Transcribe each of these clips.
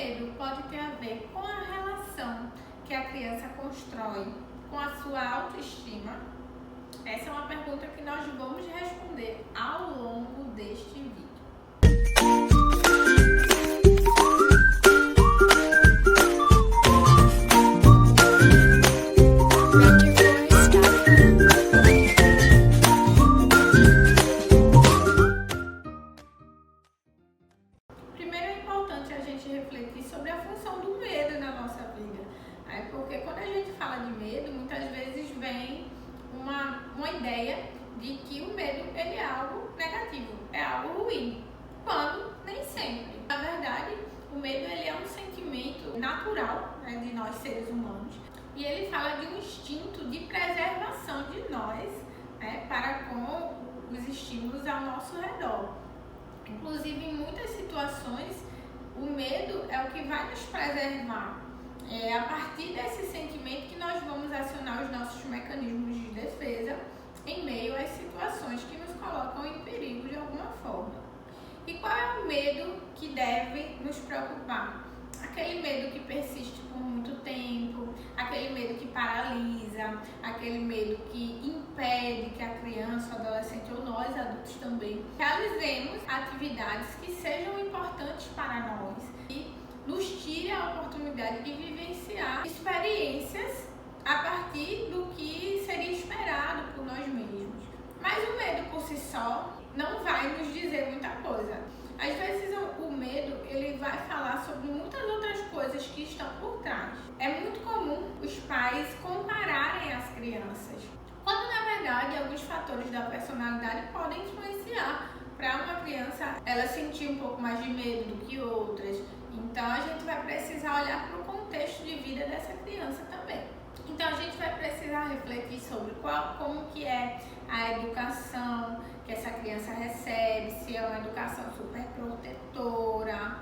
medo pode ter a ver com a relação que a criança constrói com a sua autoestima? Essa é uma pergunta que nós vamos responder ao longo deste vídeo. Primeiro é importante a gente refletir sobre a função do medo na nossa vida. Porque quando a gente fala de medo, muitas vezes vem uma ideia de que o medo ele é algo negativo, é algo ruim, quando nem sempre. Na verdade, o medo ele é um sentimento natural, né, de nós seres humanos, e ele fala de um instinto de preservação de nós, né, para com os estímulos ao nosso redor. Inclusive, em muitas situações, o medo é o que vai nos preservar. É a partir desse sentimento que nós vamos acionar os nossos mecanismos de defesa em meio às situações que nos colocam em perigo de alguma forma. E qual é o medo que deve nos preocupar? Aquele medo que persiste por muito tempo, aquele medo que paralisa, aquele medo que impede que a criança, o adolescente ou nós adultos também realizemos atividades que sejam importantes para nós e nos tire a oportunidade de vivenciar experiências a partir do que seria esperado por nós mesmos. Mas o medo por si só não vai nos dizer muita coisa. Às vezes o medo ele vai falar sobre muitas outras coisas que estão por trás. É muito comum os pais compararem as crianças, quando na verdade alguns fatores da personalidade podem influenciar para uma criança ela sentir um pouco mais de medo do que outras. Então a gente vai precisar olhar para o contexto de vida dessa criança também. Então a gente vai precisar refletir sobre como que é a educação que essa criança recebe, se é uma educação super protetora,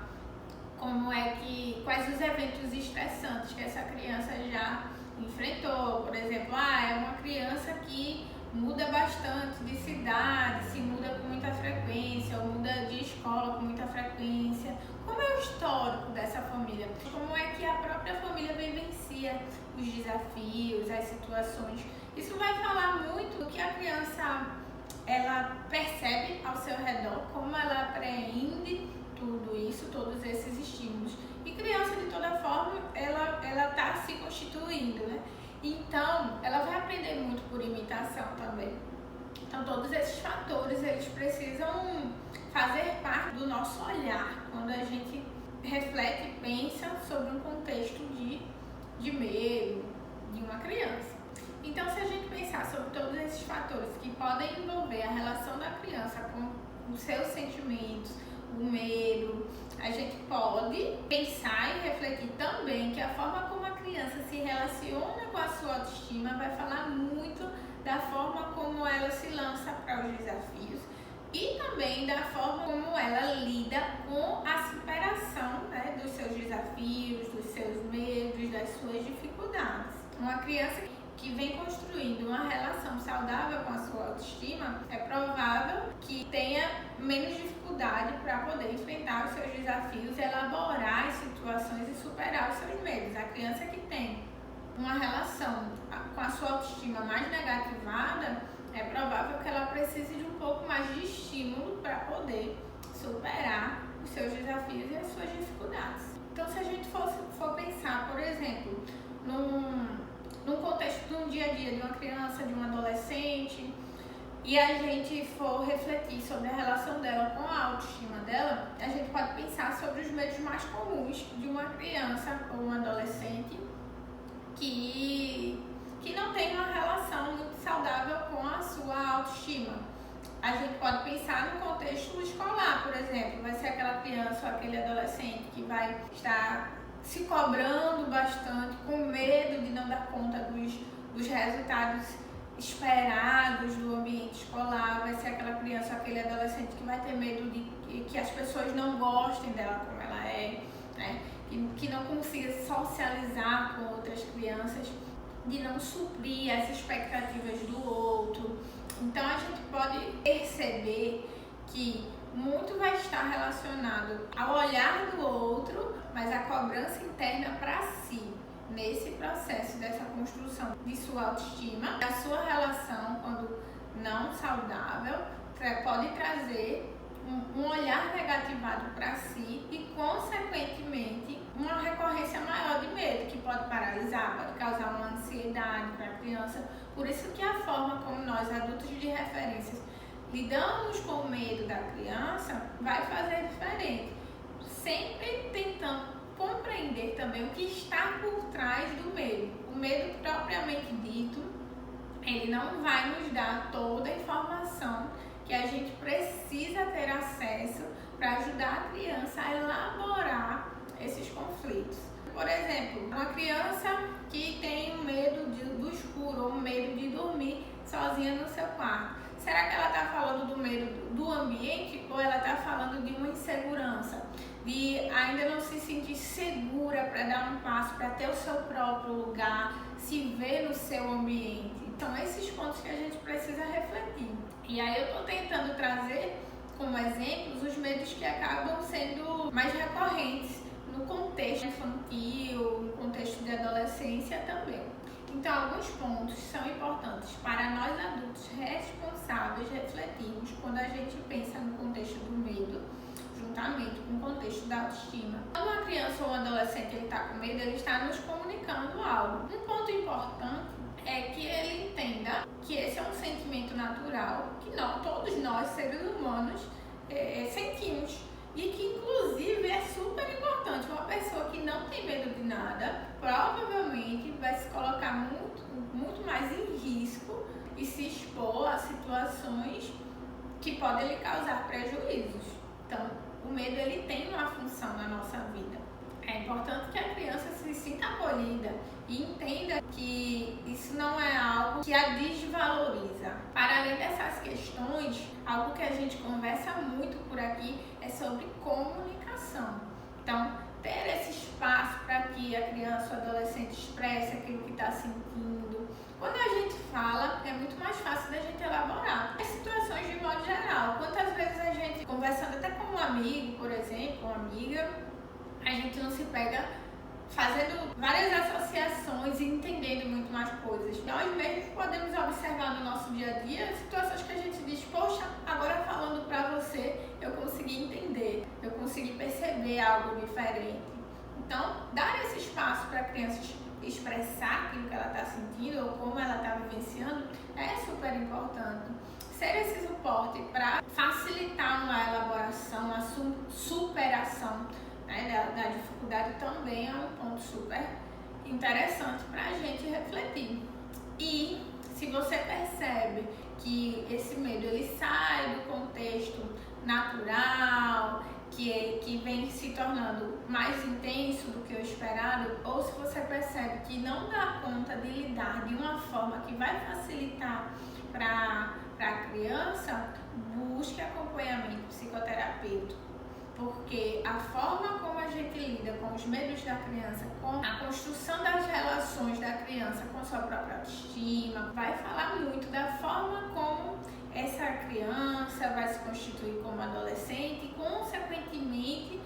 quais os eventos estressantes que essa criança já enfrentou. Por exemplo, é uma criança que muda bastante de cidade, se muda com muita frequência, ou muda de escola com muita frequência. Como é o histórico dessa família? Como é que a própria família vivencia os desafios, as situações? Isso vai falar muito do que a criança ela percebe ao seu redor, como ela apreende tudo isso, todos esses estímulos. E criança, de toda forma, ela está se constituindo, né? Então, ela vai aprender muito por imitação também. Então, todos esses fatores, eles precisam fazer parte do nosso olhar quando a gente reflete e pensa sobre um contexto de medo de uma criança. Então, se a gente pensar sobre todos esses fatores que podem envolver a relação da criança com os seus sentimentos, o medo, a gente pode pensar e refletir também que a forma como a criança se relaciona com a sua autoestima vai falar muito da forma como ela se lança para os desafios e também da forma como ela lida com a superação, né, dos seus desafios, dos seus medos, das suas dificuldades. Uma criança que vem construindo uma relação saudável com a sua autoestima, é provável que tenha menos dificuldade para poder enfrentar os seus desafios, elaborar as situações e superar os seus medos. A criança que tem uma relação com a sua autoestima mais negativada, é provável que ela precise de um pouco mais de estímulo para poder superar os seus desafios e as suas dificuldades. Então, se a gente for pensar, por exemplo, num contexto de um dia a dia de uma criança, de um adolescente, e a gente for refletir sobre a relação dela com a autoestima dela, a gente pode pensar sobre os medos mais comuns de uma criança ou um adolescente que não tem uma relação muito saudável com a sua autoestima. A gente pode pensar no contexto escolar, por exemplo, vai ser aquela criança ou aquele adolescente que vai estar se cobrando bastante, com medo de não dar conta dos resultados esperados do ambiente escolar. Vai ser aquela criança ou aquele adolescente que vai ter medo de que as pessoas não gostem dela como ela é, né? Que não consiga socializar com outras crianças, de não suprir as expectativas do outro. Então a gente pode perceber que muito vai estar relacionado ao olhar do outro, mas mas a cobrança interna para si, nesse processo dessa construção de sua autoestima, a sua relação, quando não saudável, pode trazer um olhar negativado para si e, consequentemente, uma recorrência maior de medo, que pode paralisar, pode causar uma ansiedade para a criança. Por isso que a forma como nós, adultos de referências, lidamos com o medo da criança vai fazer diferente. Sempre tentando compreender também o que está por trás do medo. O medo propriamente dito, ele não vai nos dar toda a informação que a gente precisa ter acesso para ajudar a criança a elaborar esses conflitos. Por exemplo, uma criança que tem medo do escuro ou medo de dormir sozinha no seu quarto. Será que ela está falando do medo do ambiente ou ela está falando de uma insegurança? De ainda não se sentir segura para dar um passo, para ter o seu próprio lugar, se ver no seu ambiente? Então, esses pontos que a gente precisa refletir. E aí eu estou tentando trazer como exemplos os medos que acabam sendo mais recorrentes no contexto infantil, no contexto de adolescência também. Então, alguns pontos são importantes para nós adultos responsáveis refletirmos quando a gente pensa no contexto do medo, juntamente com o contexto da autoestima. Quando uma criança ou um adolescente está com medo, ele está nos comunicando algo. Um ponto importante é que ele entenda que esse é um sentimento natural, que todos nós, seres humanos, sentimos. E que, inclusive, é super importante. Uma pessoa que não tem medo de nada, provavelmente vai se colocar muito mais em risco e se expor a situações que podem lhe causar prejuízos. Então, o medo, ele tem uma função na nossa vida. É importante que a criança se sinta acolhida e entenda que isso não é algo que a desvaloriza. Para além dessas questões, algo que a gente conversa muito por aqui é sobre comunicação. Então, ter esse espaço para que a criança ou adolescente expresse aquilo que está sentindo. Quando a gente fala, é muito mais fácil da gente elaborar. As situações de modo geral. Quantas vezes a gente, conversando até com um amigo, por exemplo, uma amiga, a gente não se pega fazendo várias associações e entendendo muito mais coisas. Nós mesmos podemos observar no nosso dia a dia situações que a gente diz, poxa, agora falando pra você, eu consegui entender, eu consegui perceber algo diferente. Então, dar esse espaço para a criança expressar aquilo que ela está sentindo ou como ela está vivenciando é super importante. Ser esse suporte para facilitar uma elaboração, uma superação da dificuldade também é um ponto super interessante para a gente refletir. E se você percebe que esse medo ele sai do contexto natural, que vem se tornando mais intenso do que o esperado, ou se você percebe que não dá conta de lidar de uma forma que vai facilitar para a criança, busque acompanhamento psicoterapêutico. Porque a forma como a gente lida com os medos da criança, com a construção das relações da criança com sua própria autoestima, vai falar muito da forma como essa criança vai se constituir como adolescente e, consequentemente,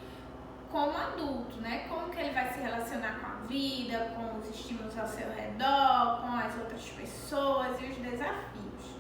como adulto, né? Como que ele vai se relacionar com a vida, com os estímulos ao seu redor, com as outras pessoas e os desafios.